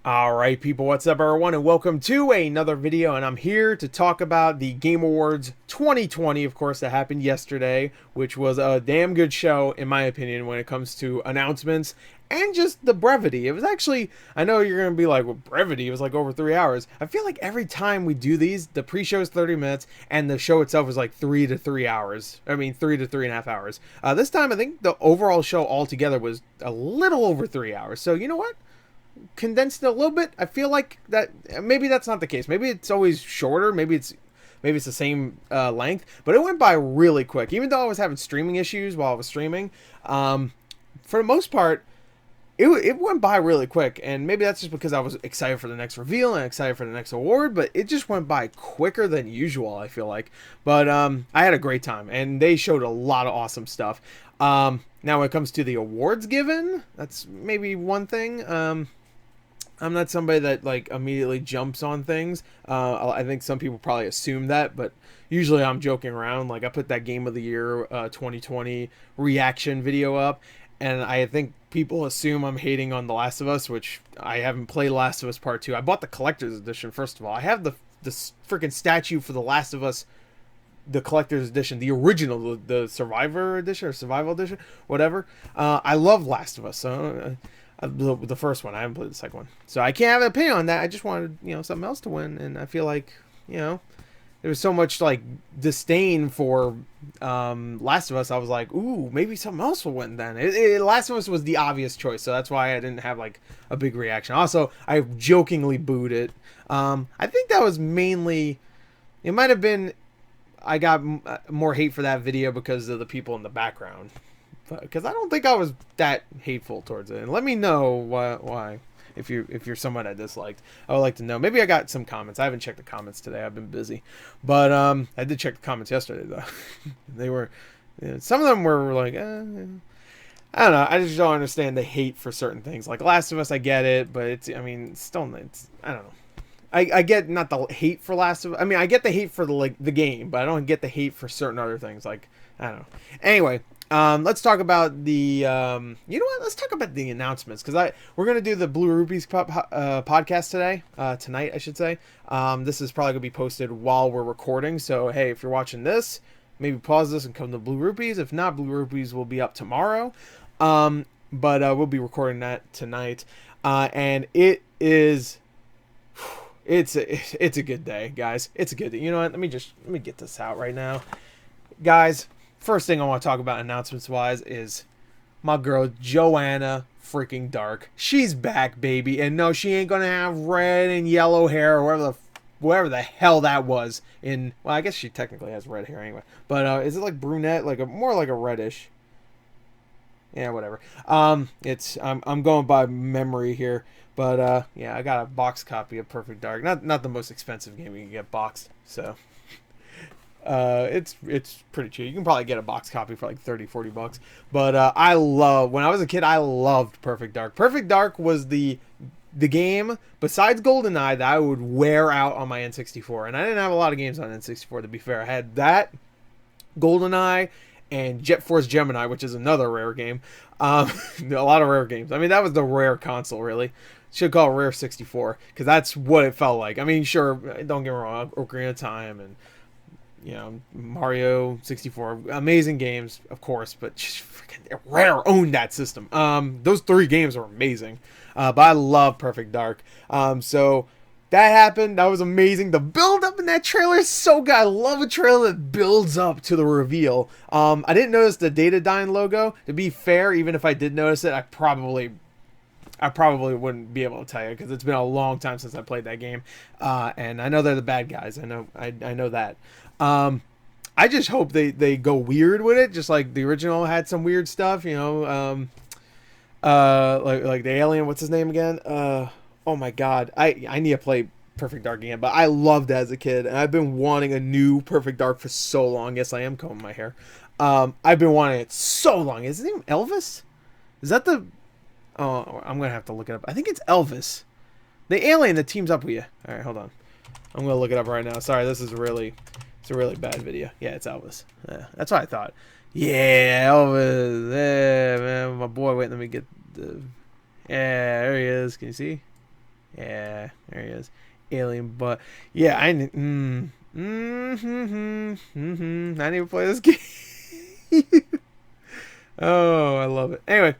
Alright people, what's up everyone, and welcome to another video, and I'm here to talk about the Game Awards 2020, of course, that happened yesterday, which was a damn good show, in my opinion, when it comes to announcements, and just the brevity. It was actually, I know you're going to be like, well, brevity, it was like over 3 hours. I feel like every time we do these, the pre-show is 30 minutes, and the show itself is like 3 to 3 hours. I mean, 3 to 3.5 hours. This time, I think the overall show altogether was a little over 3 hours, so you know what? Condensed it a little bit. I feel like that maybe that's not the case. Maybe it's always shorter. Maybe it's the same length. But it went by really quick. Even though I was having streaming issues while I was streaming, for the most part, it went by really quick. And maybe that's just because I was excited for the next reveal and excited for the next award. But it just went by quicker than usual, I feel like. But I had a great time, and they showed a lot of awesome stuff. Now, when it comes to the awards given, that's maybe one thing. I'm not somebody that like immediately jumps on things. I think some people probably assume that, but usually I'm joking around. Like I put that Game of the Year 2020 reaction video up, and I think people assume I'm hating on The Last of Us, which I haven't played Last of Us Part 2. I bought the collector's edition, first of all. I have the freaking statue for The Last of Us, the collector's edition, the original, the survivor edition or survival edition, whatever. I love Last of Us, so the first one. I haven't played the second one, so I can't have an opinion on that. I just wanted, something else to win, and I feel like, there was so much like disdain for Last of Us. I was like, ooh, maybe something else will win then. Last of Us was the obvious choice, so that's why I didn't have like a big reaction. Also, I jokingly booed it. I think that was mainly, it might have been, I got more hate for that video because of the people in the background. Because I don't think I was that hateful towards it. And let me know why. If you're someone I disliked, I would like to know. Maybe I got some comments. I haven't checked the comments today. I've been busy, but I did check the comments yesterday though. They were, some of them were like, I don't know. I just don't understand the hate for certain things. Like Last of Us, I get it, but it's, I mean, still, it's, I don't know. I get not the hate for Last of Us. I mean, I get the hate for the game, but I don't get the hate for certain other things. Like, I don't know. Anyway. Let's talk about the, you know what? Let's talk about the announcements, because we're going to do the Blue Rupees podcast today, tonight, I should say. This is probably going to be posted while we're recording, so hey, if you're watching this, maybe pause this and come to Blue Rupees. If not, Blue Rupees will be up tomorrow, but we'll be recording that tonight, and it is, it's a good day, guys. It's a good day. You know what? Let me get this out right now, guys. First thing I want to talk about announcements-wise is my girl, Joanna freaking Dark. She's back, baby. And no, she ain't going to have red and yellow hair or whatever the hell that was. Well, I guess she technically has red hair anyway. But is it like brunette? More like a reddish. Yeah, whatever. I'm going by memory here. But yeah, I got a box copy of Perfect Dark. Not the most expensive game you can get boxed, so... it's pretty cheap. You can probably get a box copy for like 30-40 bucks. But when I was a kid, I loved Perfect Dark. Perfect Dark was the game besides GoldenEye that I would wear out on my N64. And I didn't have a lot of games on N64, to be fair. I had that, GoldenEye, and Jet Force Gemini, which is another rare game. A lot of rare games. I mean, that was the rare console, really. Should call it Rare 64, because that's what it felt like. I mean, sure, don't get me wrong, Ocarina of Time and Mario 64, amazing games, of course, but just freaking Rare owned that system. Those 3 games are amazing, but I love Perfect Dark. So that happened. That was amazing. The build up in that trailer is so good. I love a trailer that builds up to the reveal. I didn't notice the Datadyne logo. To be fair, even if I did notice it, I probably wouldn't be able to tell you, because it's been a long time since I played that game, and I know they're the bad guys. I know that. I just hope they go weird with it, just like the original had some weird stuff, like the alien. What's his name again? Oh my god, I need to play Perfect Dark again, but I loved it as a kid, and I've been wanting a new Perfect Dark for so long. Yes, I am combing my hair. I've been wanting it so long. Is his name Elvis? Is that the? Oh, I'm gonna have to look it up. I think it's Elvis, the alien that teams up with you. All right, hold on. I'm gonna look it up right now. Sorry, it's a really bad video. Yeah, it's Elvis. Yeah, that's what I thought. Yeah, Elvis. Yeah, man, my boy. Wait, let me get the. Yeah, there he is. Can you see? Yeah, there he is. Alien, but yeah, I I need to play this game. Oh, I love it. Anyway,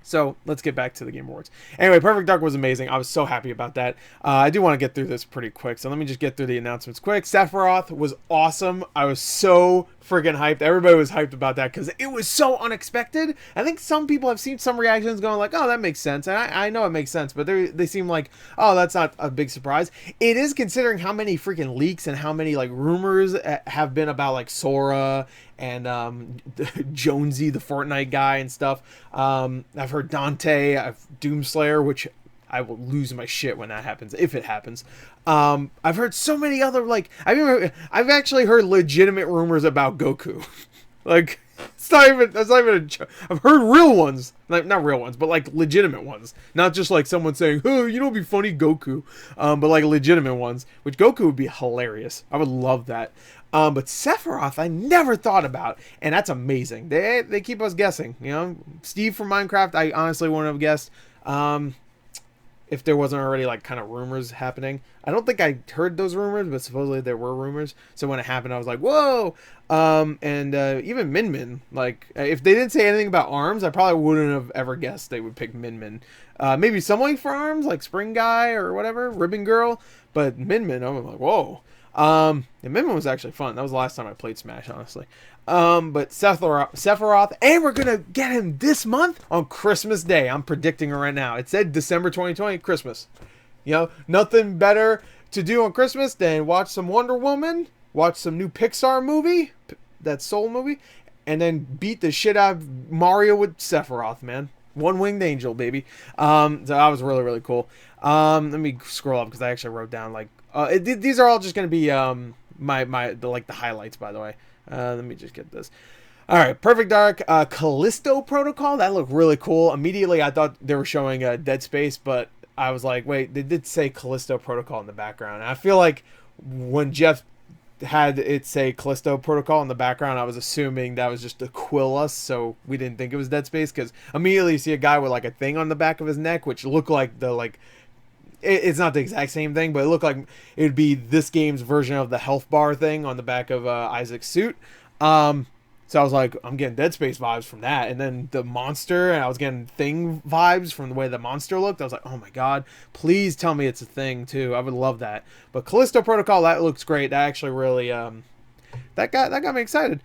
so let's get back to the Game Awards. Anyway, Perfect Dark was amazing. I was so happy about that. I do want to get through this pretty quick, so let me just get through the announcements quick. Sephiroth was awesome. I was so friggin' hyped. Everybody was hyped about that because it was so unexpected. I think some people have seen some reactions going like, oh, that makes sense. And I know it makes sense, but they seem like, oh, that's not a big surprise. It is, considering how many freaking leaks and how many like rumors have been about like Sora and Jonesy, the Fortnite guy and stuff. I've heard Dante, Doomslayer, which I will lose my shit when that happens, if it happens. I've heard so many other, like, I've actually heard legitimate rumors about Goku. Like, that's not even a joke. I've heard real ones, like, not real ones, but like legitimate ones. Not just like someone saying, oh, you know what'd be funny, Goku. But like legitimate ones, which Goku would be hilarious. I would love that. But Sephiroth, I never thought about, and that's amazing. They keep us guessing, you know. Steve from Minecraft, I honestly wouldn't have guessed. If there wasn't already like kind of rumors happening. I don't think I heard those rumors, but supposedly there were rumors. So when it happened, I was like, whoa. And even Min Min, like, if they didn't say anything about ARMS, I probably wouldn't have ever guessed they would pick Min Min. Maybe someone for ARMS, like Spring Guy or whatever, Ribbon Girl, but Min Min, I'm like, whoa. And Min Min was actually fun. That was the last time I played Smash, honestly. But Sephiroth, and we're gonna get him this month on Christmas Day. I'm predicting it right now. It said December 2020, Christmas. You know, nothing better to do on Christmas than watch some Wonder Woman, watch some new Pixar movie, that Soul movie, and then beat the shit out of Mario with Sephiroth, man. One-winged angel, baby. So that was really, really cool. Let me scroll up because I actually wrote down like these are all just gonna be the highlights, by the way. Let me just get this. All right, Perfect Dark, Callisto Protocol. That looked really cool. Immediately, I thought they were showing Dead Space, but I was like, wait, they did say Callisto Protocol in the background. And I feel like when Jeff had it say Callisto Protocol in the background, I was assuming that was just to quill us, so we didn't think it was Dead Space, because immediately you see a guy with like a thing on the back of his neck, which looked like the like. It's not the exact same thing, but it looked like it would be this game's version of the health bar thing on the back of Isaac's suit. So I was like, I'm getting Dead Space vibes from that. And then the monster, and I was getting Thing vibes from the way the monster looked. I was like, oh my god, please tell me it's a Thing too. I would love that. But Callisto Protocol, that looks great. That actually really, that got me excited.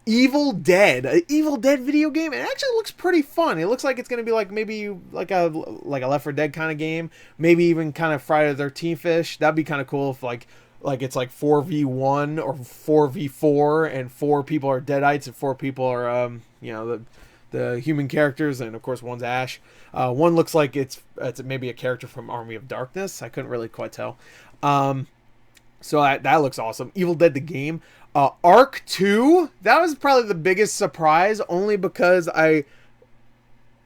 Evil Dead, an Evil Dead video game. It actually looks pretty fun. It looks like it's gonna be like maybe like a Left 4 Dead kind of game, maybe even kind of Friday the 13th-ish. That'd be kind of cool if like it's like 4v1 or 4v4, and 4 people are Deadites and 4 people are you know, the human characters, and of course one's Ash. One looks like it's maybe a character from Army of Darkness. I couldn't really quite tell. So that looks awesome. Evil Dead the game. Ark 2, that was probably the biggest surprise, only because I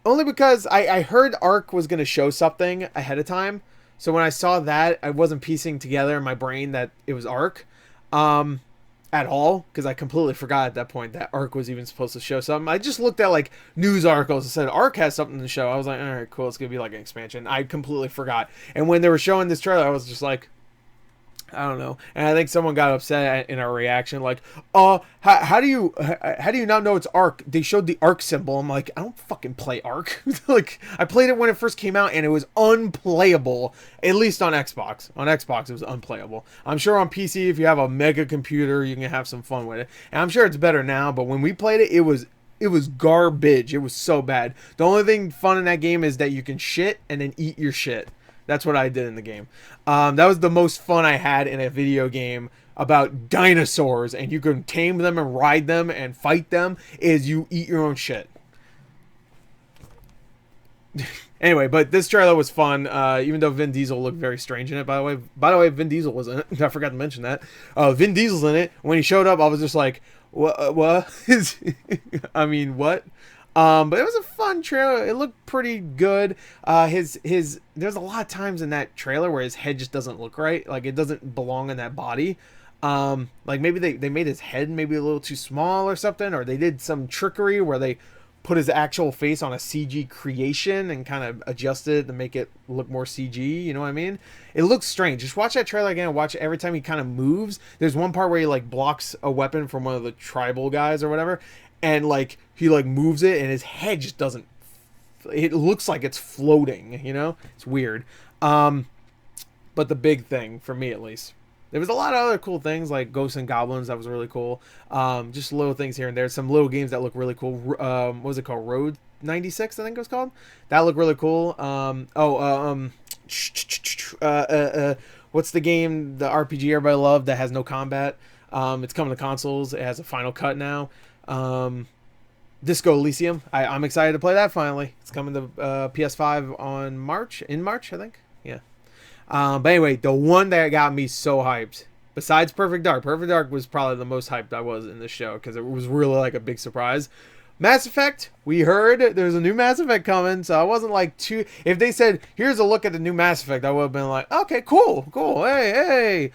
heard Ark was going to show something ahead of time. So when I saw that, I wasn't piecing together in my brain that it was Ark at all, because I completely forgot at that point that Ark was even supposed to show something. I just looked at like news articles that said Ark has something to show. I was like, all right, cool, it's going to be like an expansion. I completely forgot. And when they were showing this trailer, I was just like, I don't know, and I think someone got upset in our reaction, like, how do you not know it's Ark? They showed the Ark symbol. I'm like, I don't fucking play Ark. Like, I played it when it first came out, and it was unplayable. At least on Xbox. On Xbox, it was unplayable. I'm sure on PC, if you have a mega computer, you can have some fun with it. And I'm sure it's better now. But when we played it, it was garbage. It was so bad. The only thing fun in that game is that you can shit and then eat your shit. That's what I did in the game. That was the most fun I had in a video game about dinosaurs, and you can tame them and ride them and fight them, is you eat your own shit. Anyway, but this trailer was fun, even though Vin Diesel looked very strange in it, by the way. By the way, Vin Diesel was in it. I forgot to mention that. Vin Diesel's in it. When he showed up, I was just like, what? I mean, what? But it was a fun trailer. It looked pretty good. There's a lot of times in that trailer where his head just doesn't look right. Like, it doesn't belong in that body. Like maybe they made his head maybe a little too small or something, or they did some trickery where they put his actual face on a CG creation and kind of adjusted it to make it look more CG. You know what I mean? It looks strange. Just watch that trailer again. Watch it every time he kind of moves. There's one part where he like blocks a weapon from one of the tribal guys or whatever, and like he like moves it, and his head just doesn't. It looks like it's floating. You know, it's weird. But the big thing for me, at least. There was a lot of other cool things like Ghosts and Goblins that was really cool. Just little things here and there. Some little games that look really cool. What was it called? Road 96, I think it was called. That looked really cool. What's the game, the RPG everybody loved that has no combat? It's coming to consoles. It has a Final Cut now. Disco Elysium. I'm excited to play that finally. It's coming to PS5 in March, I think. Yeah. But anyway, the one that got me so hyped, besides Perfect Dark was probably the most hyped I was in this show because it was really like a big surprise. Mass Effect, we heard there's a new Mass Effect coming, so I wasn't like too. If they said here's a look at the new Mass Effect, I would have been like, okay, cool, hey.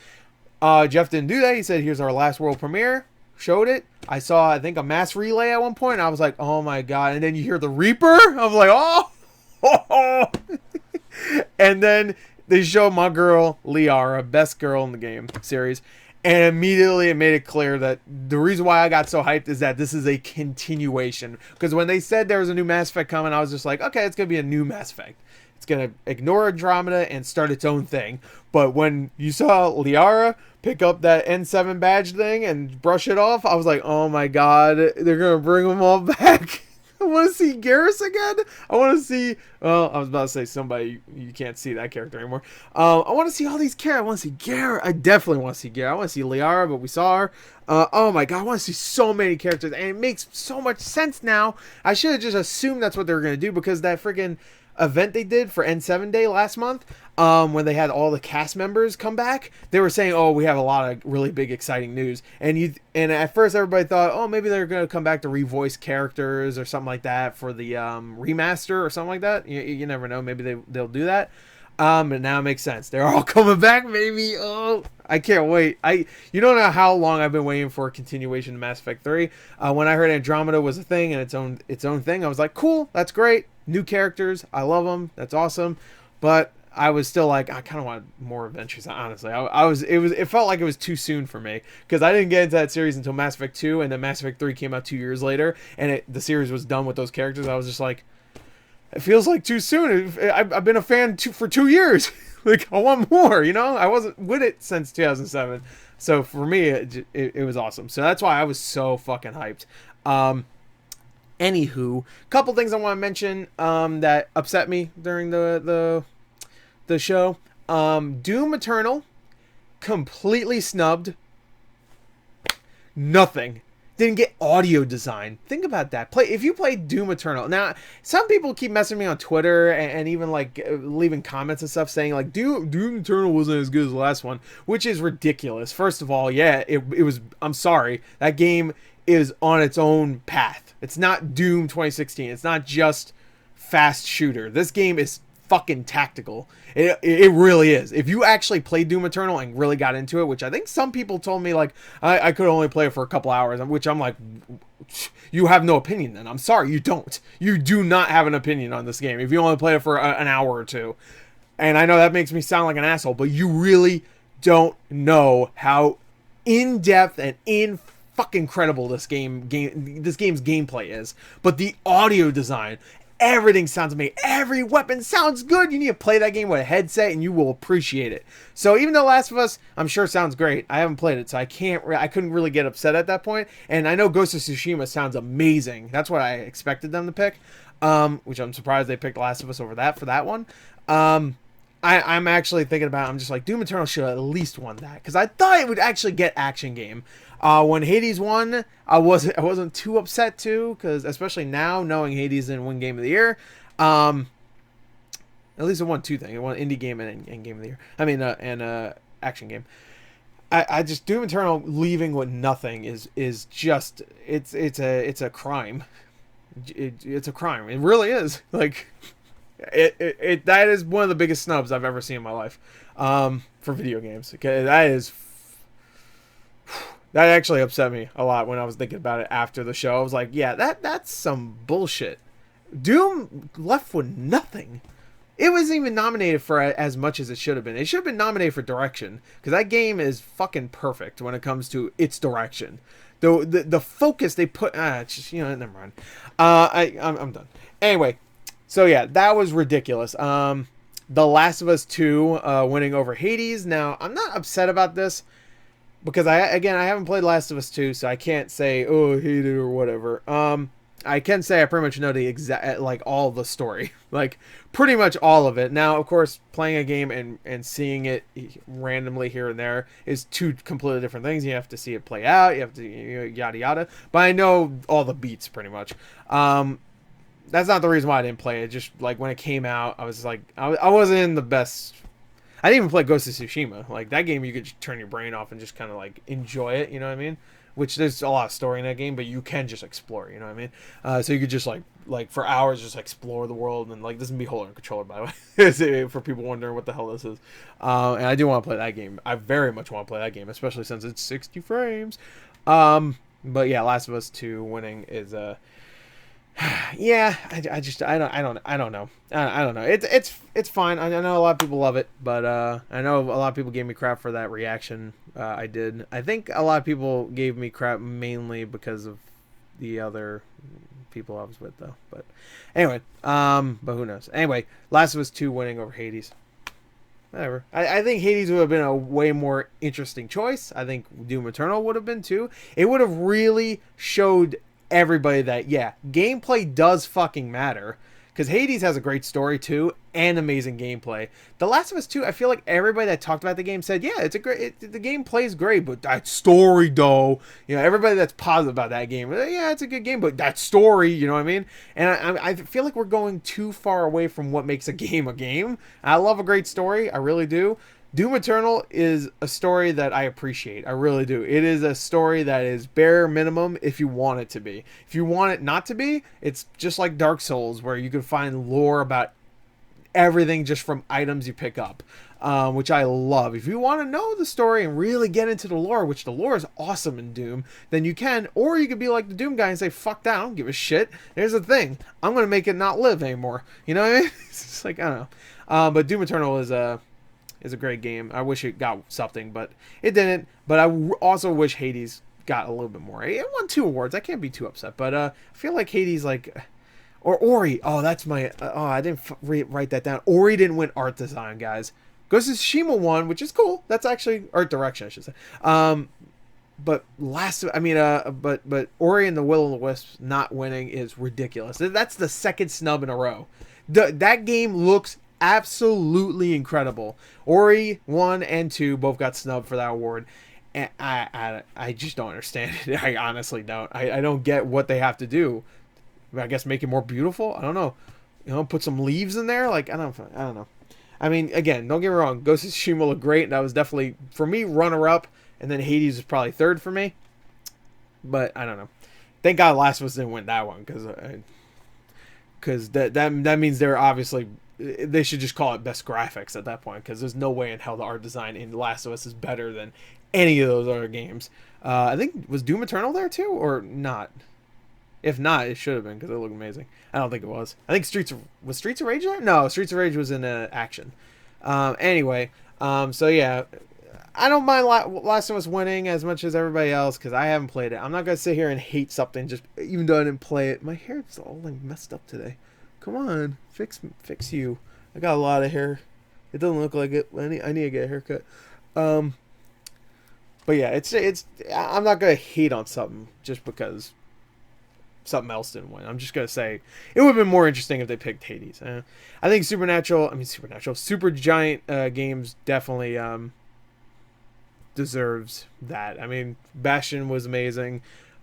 Jeff didn't do that. He said here's our last world premiere. Showed it. I saw, I think, a mass relay at one point. And I was like, oh my god! And then you hear the Reaper. I was like, oh. And then they show my girl, Liara, best girl in the game series. And immediately it made it clear that the reason why I got so hyped is that this is a continuation. Because when they said there was a new Mass Effect coming, I was just like, okay, it's going to be a new Mass Effect. It's going to ignore Andromeda and start its own thing. But when you saw Liara pick up that N7 badge thing and brush it off, I was like, oh my god, they're going to bring them all back. I want to see Garrus again. I want to see... Well, I was about to say somebody... You can't see that character anymore. I want to see all these characters. I want to see Garrus. I definitely want to see Garrus. I want to see Liara, but we saw her. Oh my god, I want to see so many characters. And it makes so much sense now. I should have just assumed that's what they were going to do because that freaking event they did for N7 Day last month, when they had all the cast members come back, they were saying, oh, we have a lot of really big exciting news, and at first everybody thought, oh, maybe they're going to come back to revoice characters or something like that for the remaster or something like that. You never know, maybe they'll do that. But now it makes sense. They're all coming back, maybe. Oh, I can't wait. You don't know how long I've been waiting for a continuation of Mass Effect 3. When I heard Andromeda was a thing and its own thing, I was like, cool, that's great. New characters, I love them. That's awesome. But I was still like, I kind of want more adventures. Honestly, it felt like it was too soon for me because I didn't get into that series until Mass Effect 2, and then Mass Effect 3 came out 2 years later, and the series was done with those characters. I was just like, it feels like too soon. I've been a fan for 2 years. Like, I want more, you know? I wasn't with it since 2007. So for me, it was awesome. So that's why I was so fucking hyped. Anywho, couple things I want to mention that upset me during the show. Doom Eternal, completely snubbed. Nothing. Didn't get audio design. Think about that. If you play Doom Eternal. Now, some people keep messing me on Twitter and even like leaving comments and stuff saying like Doom Eternal wasn't as good as the last one, which is ridiculous. First of all, yeah, it was. I'm sorry. That game is on its own path. It's not Doom 2016. It's not just fast shooter. This game is fucking tactical. It really is. If you actually played Doom Eternal and really got into it, which I think some people told me like I could only play it for a couple hours, which I'm like, you have no opinion then. I'm sorry, you don't. You do not have an opinion on this game if you only play it for an hour or two. And I know that makes me sound like an asshole, but you really don't know how in-depth and fucking incredible this game's gameplay is. But the audio design, everything sounds amazing. Every weapon sounds good. You need to play that game with a headset and you will appreciate it. So even though Last of Us, I'm sure sounds great, I haven't played it, so I couldn't really get upset at that point. And I know Ghost of Tsushima sounds amazing. That's what I expected them to pick, which I'm surprised they picked Last of Us over that for that one. I'm actually thinking about it. I'm just like, Doom Eternal should have at least won that because I thought it would actually get action game. When Hades won, I wasn't too upset too, because especially now knowing Hades didn't win Game of the Year, at least it won two things. It won Indie Game and Game of the Year. I mean, and action game. I just Doom Eternal leaving with nothing is just it's a crime. It's a crime. It really is. Like it that is one of the biggest snubs I've ever seen in my life, for video games. Okay, that is. That actually upset me a lot when I was thinking about it after the show. I was like, yeah, that's some bullshit. Doom left with nothing. It wasn't even nominated for as much as it should have been. It should have been nominated for direction, because that game is fucking perfect when it comes to its direction. The focus they put, just, never mind. I'm done. Anyway, so yeah, that was ridiculous. The Last of Us 2 winning over Hades. Now, I'm not upset about this because I haven't played Last of Us 2, so I can't say, oh, I hate it or whatever. I can say I pretty much know the exact, like, all the story, like pretty much all of it. Now, of course, playing a game and seeing it randomly here and there is two completely different things. You have to see it play out. You have to yada yada. But I know all the beats pretty much. That's not the reason why I didn't play it. Just like when it came out, I was like, I wasn't in the best. I didn't even play Ghost of Tsushima. Like that game, you could just turn your brain off and just kind of like enjoy it. You know what I mean? Which there's a lot of story in that game, but you can just explore. You know what I mean? So you could just like for hours just explore the world, and like this is Beholder and Controller, by the way, for people wondering what the hell this is. And I do want to play that game. I very much want to play that game, especially since it's 60 frames. But yeah, Last of Us 2 winning is yeah, I don't know. I don't know. It's fine. I know a lot of people love it, but I know a lot of people gave me crap for that reaction. I did. I think a lot of people gave me crap mainly because of the other people I was with, though. But anyway, but who knows? Anyway, Last of Us 2 winning over Hades. Whatever. I think Hades would have been a way more interesting choice. I think Doom Eternal would have been too. It would have really showed everybody that, yeah, gameplay does fucking matter. Because Hades has a great story too, and amazing gameplay. The Last of Us 2, I feel like everybody that talked about the game said, yeah, it's a great, the game plays great, but that story though, everybody that's positive about that game, yeah, it's a good game, but that story, you know what I mean? And I feel like we're going too far away from what makes a game a game. I love a great story, I really do. Doom Eternal is a story that I appreciate. I really do. It is a story that is bare minimum if you want it to be. If you want it not to be, it's just like Dark Souls, where you can find lore about everything just from items you pick up, which I love. If you want to know the story and really get into the lore, which the lore is awesome in Doom, then you can. Or you could be like the Doom guy and say, fuck that, I don't give a shit. Here's the thing. I'm going to make it not live anymore. You know what I mean? It's just like, I don't know. But Doom Eternal is a great game. I wish it got something, but it didn't. But I also wish Hades got a little bit more. It won 2 awards. I can't be too upset. But I feel like Hades, like, or Ori. Oh, that's my. I didn't write that down. Ori didn't win art design, guys. Ghost of Tsushima won, which is cool. That's actually art direction, I should say. But but Ori and the Will of the Wisps not winning is ridiculous. That's the second snub in a row. That game looks absolutely incredible. Ori 1 and 2 both got snubbed for that award, and I just don't understand it. I honestly don't. I don't get what they have to do. I guess make it more beautiful. I don't know. Put some leaves in there. Like I don't know. I mean, again, don't get me wrong. Ghost of Tsushima looked great. And that was definitely for me runner up, and then Hades was probably third for me. But I don't know. Thank God Last of Us didn't win that one, because that means they're obviously. They should just call it best graphics at that point, because there's no way in hell the art design in Last of Us is better than any of those other games. I think, was Doom Eternal there too, or not? If not, it should have been, because it looked amazing. I don't think it was. I think Streets of Rage there? No, Streets of Rage was in action. Anyway, so yeah, I don't mind Last of Us winning as much as everybody else, because I haven't played it. I'm not going to sit here and hate something just even though I didn't play it. My hair's all like messed up today. Come on, fix you. I got a lot of hair. It doesn't look like it. I need to get a haircut. But yeah, it's. I'm not gonna hate on something just because something else didn't win. I'm just gonna say it would have been more interesting if they picked Hades. I think Super Giant Games definitely deserves that. I mean, Bastion was amazing.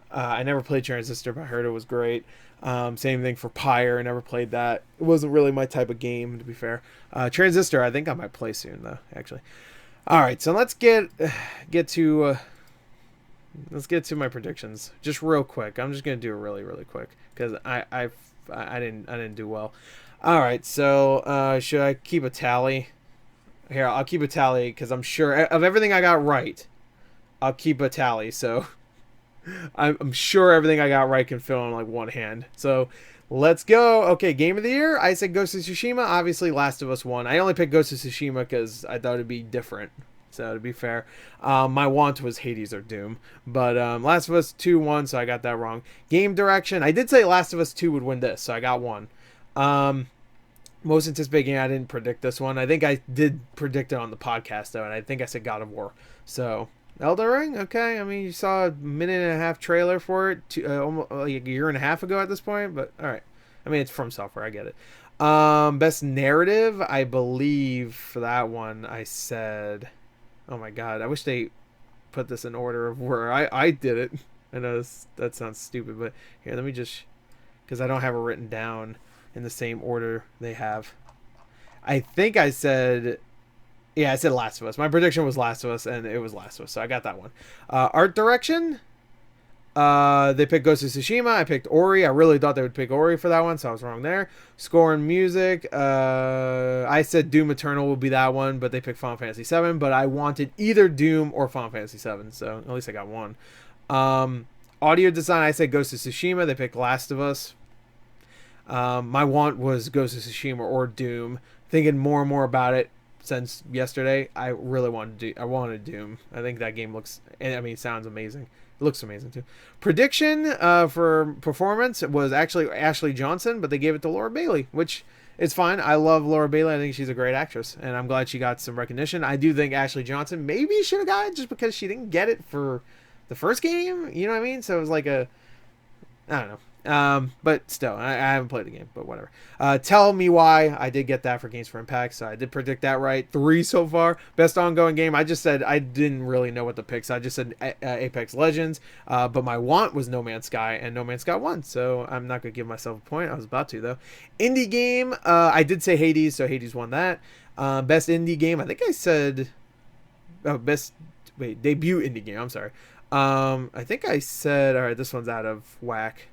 I never played Transistor, but I heard it was great. Same thing for Pyre. I never played that. It wasn't really my type of game, to be fair. Transistor, I think I might play soon, though. Actually. All right, so let's get to my predictions just real quick. I'm just gonna do it really, really quick because I didn't do well. All right, so should I keep a tally? Here, I'll keep a tally because I'm sure of everything I got right. I'll keep a tally. So I'm sure everything I got right can fill on like one hand. So let's go. Okay, game of the year. I said Ghost of Tsushima. Obviously, Last of Us won. I only picked Ghost of Tsushima because I thought it'd be different. So to be fair, my want was Hades or Doom, but Last of Us 2 won, so I got that wrong. Game direction. I did say Last of Us 2 would win this, so I got one. Most anticipated game. I didn't predict this one. I think I did predict it on the podcast though, and I think I said God of War. So Elden Ring, okay. I mean, you saw a minute and a half trailer for it almost like a year and a half ago at this point, but all right. I mean, it's From Software. I get it. Best narrative, I believe for that one, I said, oh my god, I wish they put this in order of where I did it. I know that sounds stupid, but here, let me just, because I don't have it written down in the same order they have. I think I said, yeah, I said Last of Us. My prediction was Last of Us, and it was Last of Us, so I got that one. Art direction, they picked Ghost of Tsushima. I picked Ori. I really thought they would pick Ori for that one, so I was wrong there. Score and music, I said Doom Eternal would be that one, but they picked Final Fantasy VII. But I wanted either Doom or Final Fantasy VII, so at least I got one. Audio design, I said Ghost of Tsushima. They picked Last of Us. My want was Ghost of Tsushima or Doom. Thinking more and more about it since yesterday, I really wanted Doom. I think that game looks, I mean, it sounds amazing. It looks amazing too. Prediction for performance was actually Ashley Johnson, but they gave it to Laura Bailey, which is fine. I love Laura Bailey. I think she's a great actress, and I'm glad she got some recognition. I do think Ashley Johnson maybe should have got it just because she didn't get it for the first game. You know what I mean? So it was like a, I don't know. But still, I haven't played the game, but whatever. Tell Me Why. I did get that for Games for Impact, so I did predict that right. 3 so far. Best ongoing game. I just said I didn't really know what to pick, so I just said Apex Legends. But my want was No Man's Sky, and No Man's Sky won, so I'm not going to give myself a point. I was about to, though. Indie game. I did say Hades, so Hades won that. Best indie game. I think I said... debut indie game. I'm sorry. I think I said... All right, this one's out of whack.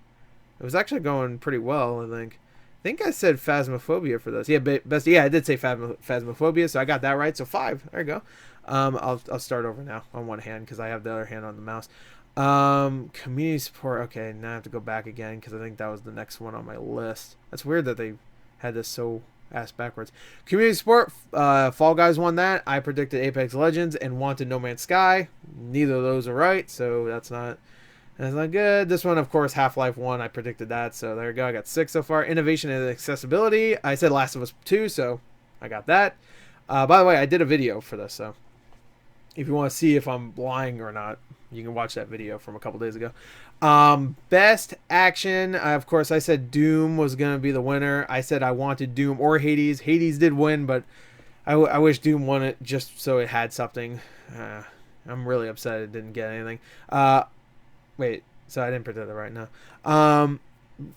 It was actually going pretty well, I think. I think I said Phasmophobia for this. Yeah, best. Yeah, I did say Phasmophobia, so I got that right. So 5. There you go. I'll start over now on one hand because I have the other hand on the mouse. Community support. Okay, now I have to go back again because I think that was the next one on my list. That's weird that they had this so ass backwards. Community support. Fall Guys won that. I predicted Apex Legends and wanted No Man's Sky. Neither of those are right, so that's not good. This one, of course, Half-Life 1. I predicted that, so there you go. I got 6 so far. Innovation and accessibility. I said Last of Us 2, so I got that. By the way, I did a video for this, so if you want to see if I'm lying or not, you can watch that video from a couple days ago. Best action. Of course, I said Doom was going to be the winner. I said I wanted Doom or Hades. Hades did win, but I wish Doom won it just so it had something. I'm really upset it didn't get anything. Wait, so I didn't predict that right now.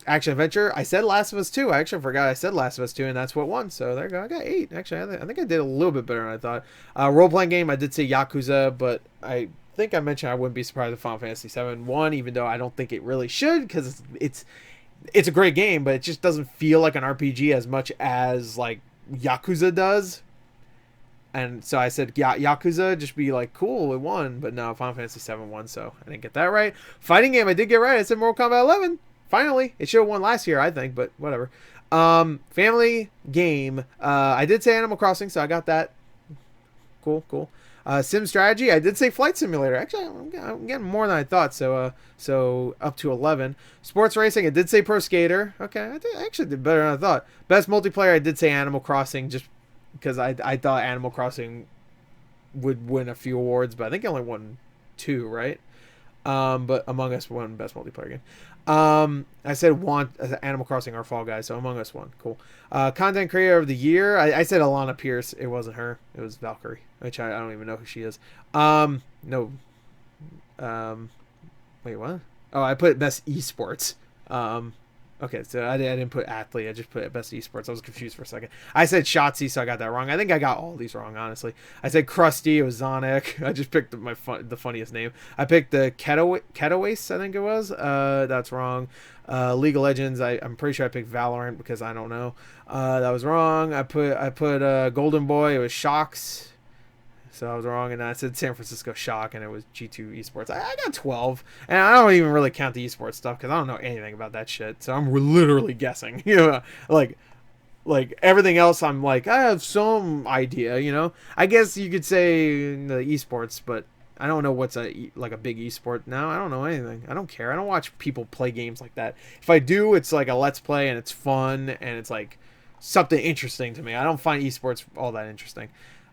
Action adventure. I said Last of Us 2. I actually forgot I said Last of Us 2, and that's what won. So there you go. I got 8. Actually, I think I did a little bit better than I thought. Role-playing game. I did say Yakuza, but I think I mentioned I wouldn't be surprised if Final Fantasy VII won, even though I don't think it really should, because it's a great game, but it just doesn't feel like an RPG as much as like Yakuza does. And so I said Yakuza, just be like, cool, it won. But no, Final Fantasy VII won, so I didn't get that right. Fighting game, I did get right. I said Mortal Kombat 11. Finally. It should have won last year, I think, but whatever. Family game, I did say Animal Crossing, so I got that. Cool. Sim strategy, I did say Flight Simulator. Actually, I'm getting more than I thought, so up to 11. Sports racing, I did say Pro Skater. Okay, I actually did better than I thought. Best multiplayer, I did say Animal Crossing, just because I thought Animal Crossing would win a few awards, but I think it only won 2, right? But Among Us won Best Multiplayer Game. I said Animal Crossing or Fall Guys, so Among Us won. Cool. Content Creator of the Year, I said Alana Pierce. It wasn't her. It was Valkyrie, which I don't even know who she is. No. Wait, what? Oh, I put Best Esports. Okay, so I didn't put athlete. I just put Best Esports. I was confused for a second. I said Shotzi, so I got that wrong. I think I got all these wrong, honestly. I said Krusty. It was Zonic. I just picked the funniest name. I picked the Ketawace, I think it was. That's wrong. League of Legends. I'm pretty sure I picked Valorant because I don't know. That was wrong. I put Golden Boy. It was Shocks. So I was wrong, and I said San Francisco Shock, and it was G2 Esports. I got 12, and I don't even really count the esports stuff because I don't know anything about that shit. So I'm literally guessing. Like everything else, I'm like, I have some idea. I guess you could say the esports, but I don't know what's a big esport now. I don't know anything. I don't care. I don't watch people play games like that. If I do, it's like a let's play, and it's fun, and it's like something interesting to me. I don't find esports all that interesting.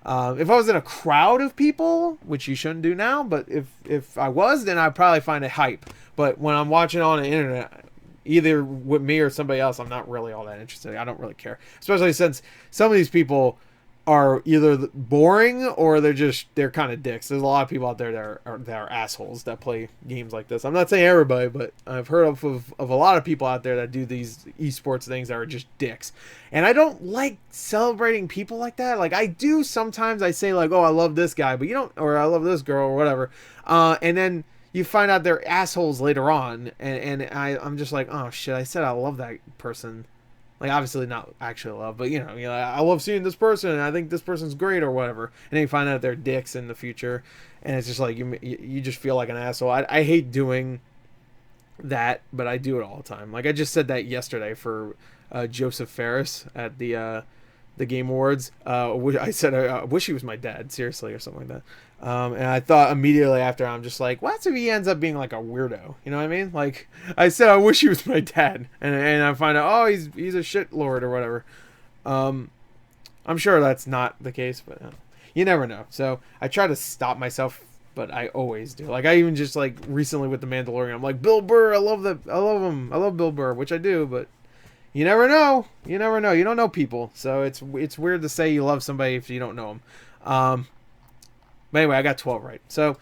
If I was in a crowd of people, which you shouldn't do now, but if I was, then I'd probably find it hype. But when I'm watching on the internet, either with me or somebody else, I'm not really all that interested. I don't really care, especially since some of these people are either boring or they're kind of dicks. There's a lot of people out there that are assholes that play games like this. I'm not saying everybody, but I've heard of a lot of people out there that do these esports things that are just dicks. And I don't like celebrating people like that. Like I do sometimes. I say like, oh, I love this guy, but you don't, or I love this girl or whatever. And then you find out they're assholes later on, and I'm just like, oh shit, I said I love that person. Like, obviously not actually love, but, I love seeing this person, and I think this person's great, or whatever. And then you find out they're dicks in the future, and it's just like, you just feel like an asshole. I hate doing that, but I do it all the time. Like, I just said that yesterday for Joseph Ferris at the Game Awards. I said, I wish he was my dad, seriously, or something like that. And I thought immediately after, I'm just like, what if he ends up being like a weirdo? You know what I mean? Like, I said, I wish he was my dad. And I find out, oh, he's a shit lord or whatever. I'm sure that's not the case, but you never know. So I try to stop myself, but I always do. Like, I even just, like, recently with The Mandalorian, I'm like, Bill Burr, I love him. I love Bill Burr, which I do, but you never know. You never know. You don't know people. So it's weird to say you love somebody if you don't know them. But anyway, I got 12 right. So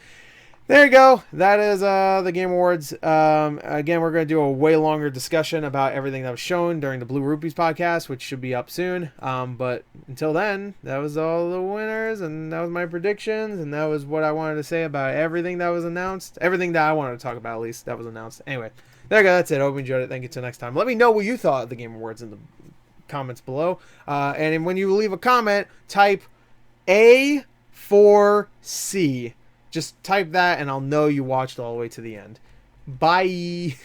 there you go. That is the Game Awards. Again, we're going to do a way longer discussion about everything that was shown during the Blue Rupees podcast, which should be up soon. But until then, that was all the winners, and that was my predictions, and that was what I wanted to say about everything that was announced. Everything that I wanted to talk about, at least, that was announced. Anyway, there you go. That's it. I hope you enjoyed it. Thank you. Till next time. Let me know what you thought of the Game Awards in the comments below. And when you leave a comment, type A4C. Just type that and I'll know you watched all the way to the end. Bye.